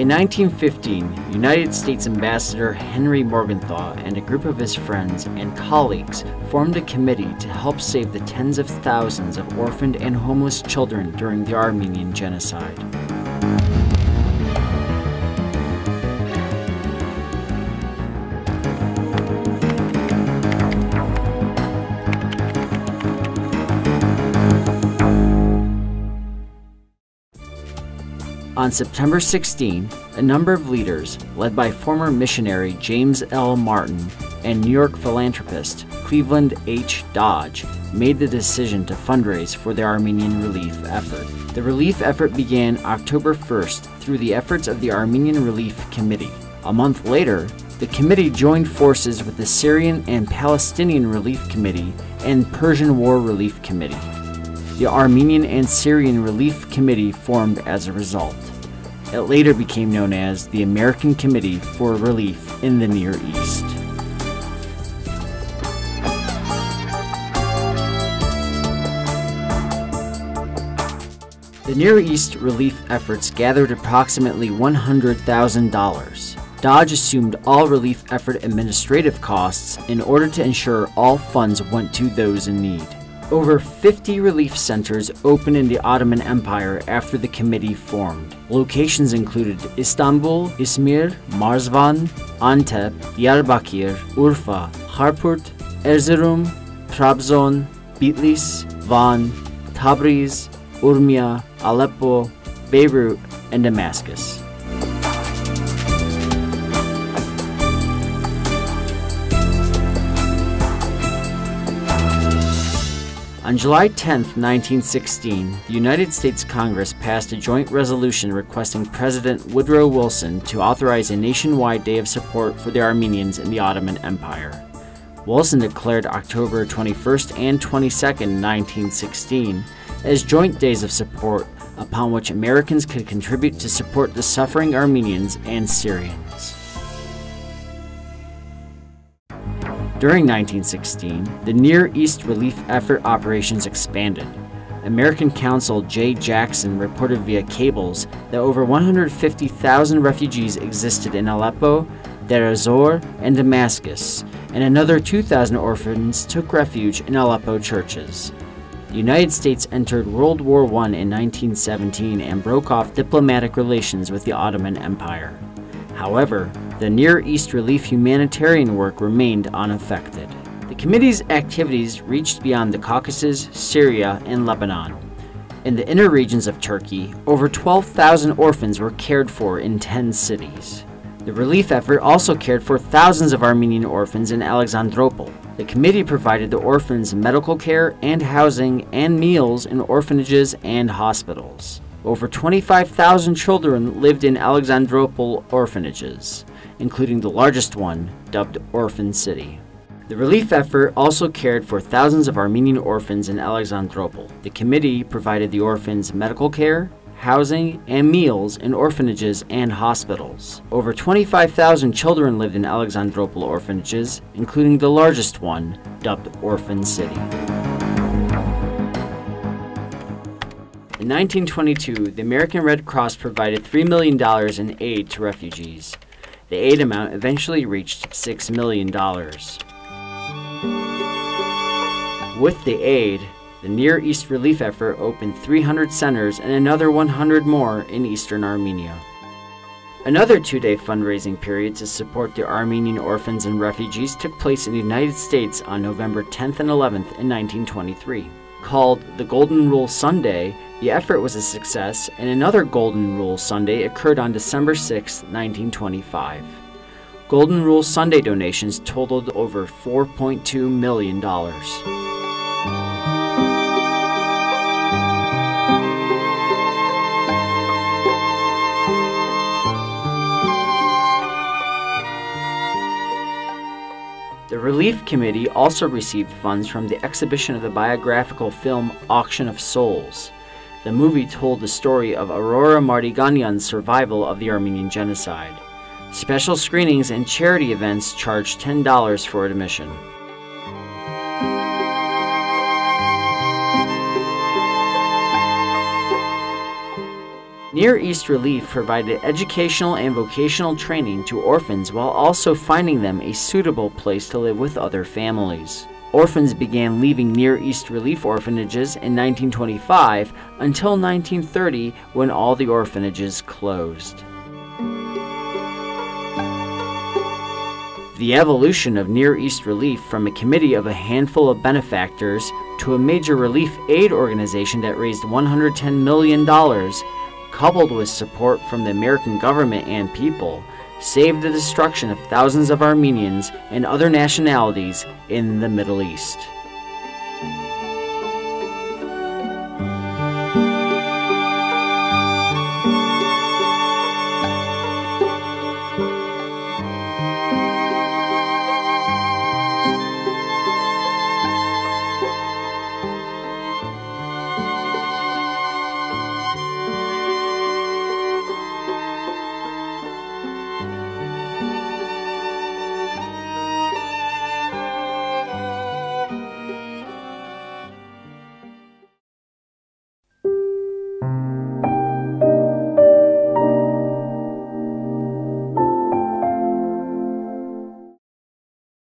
In 1915, United States Ambassador Henry Morgenthau and a group of his friends and colleagues formed a committee to help save the tens of thousands of orphaned and homeless children during the Armenian Genocide. On September 16, a number of leaders, led by former missionary James L. Martin and New York philanthropist Cleveland H. Dodge, made the decision to fundraise for the Armenian relief effort. The relief effort began October 1st through the efforts of the Armenian Relief Committee. A month later, the committee joined forces with the Syrian and Palestinian Relief Committee and Persian War Relief Committee. The Armenian and Syrian Relief Committee formed as a result. It later became known as the American Committee for Relief in the Near East. The Near East relief efforts gathered approximately $100,000. Dodge assumed all relief effort administrative costs in order to ensure all funds went to those in need. Over 50 relief centers opened in the Ottoman Empire after the committee formed. Locations included Istanbul, Izmir, Marzvan, Antep, Diyarbakir, Urfa, Harput, Erzurum, Trabzon, Bitlis, Van, Tabriz, Urmia, Aleppo, Beirut, and Damascus. On July 10, 1916, the United States Congress passed a joint resolution requesting President Woodrow Wilson to authorize a nationwide day of support for the Armenians in the Ottoman Empire. Wilson declared October 21st and 22nd, 1916, as joint days of support upon which Americans could contribute to support the suffering Armenians and Syrians. During 1916, the Near East relief effort operations expanded. American Consul J. Jackson reported via cables that over 150,000 refugees existed in Aleppo, Deir ez-Zor, and Damascus, and another 2,000 orphans took refuge in Aleppo churches. The United States entered World War I in 1917 and broke off diplomatic relations with the Ottoman Empire. However, the Near East relief humanitarian work remained unaffected. The committee's activities reached beyond the Caucasus, Syria, and Lebanon. In the inner regions of Turkey, over 12,000 orphans were cared for in 10 cities. The relief effort also cared for thousands of Armenian orphans in Alexandropol. The committee provided the orphans medical care and housing and meals in orphanages and hospitals. Over 25,000 children lived in Alexandropol orphanages, including the largest one, dubbed Orphan City. The relief effort also cared for thousands of Armenian orphans in Alexandropol. The committee provided the orphans medical care, housing, and meals in orphanages and hospitals. Over 25,000 children lived in Alexandropol orphanages, including the largest one, dubbed Orphan City. In 1922, the American Red Cross provided $3 million in aid to refugees. The aid amount eventually reached $6 million. With the aid, the Near East relief effort opened 300 centers and another 100 more in eastern Armenia. Another two-day fundraising period to support the Armenian orphans and refugees took place in the United States on November 10th and 11th in 1923. Called the Golden Rule Sunday, the effort was a success, and another Golden Rule Sunday occurred on December 6, 1925. Golden Rule Sunday donations totaled over $4.2 million. The Relief Committee also received funds from the exhibition of the biographical film Auction of Souls. The movie told the story of Aurora Mardiganyan's survival of the Armenian Genocide. Special screenings and charity events charged $10 for admission. Near East Relief provided educational and vocational training to orphans while also finding them a suitable place to live with other families. Orphans began leaving Near East Relief orphanages in 1925 until 1930 when all the orphanages closed. The evolution of Near East Relief from a committee of a handful of benefactors to a major relief aid organization that raised $110 million, coupled with support from the American government and people, saved the destruction of thousands of Armenians and other nationalities in the Middle East.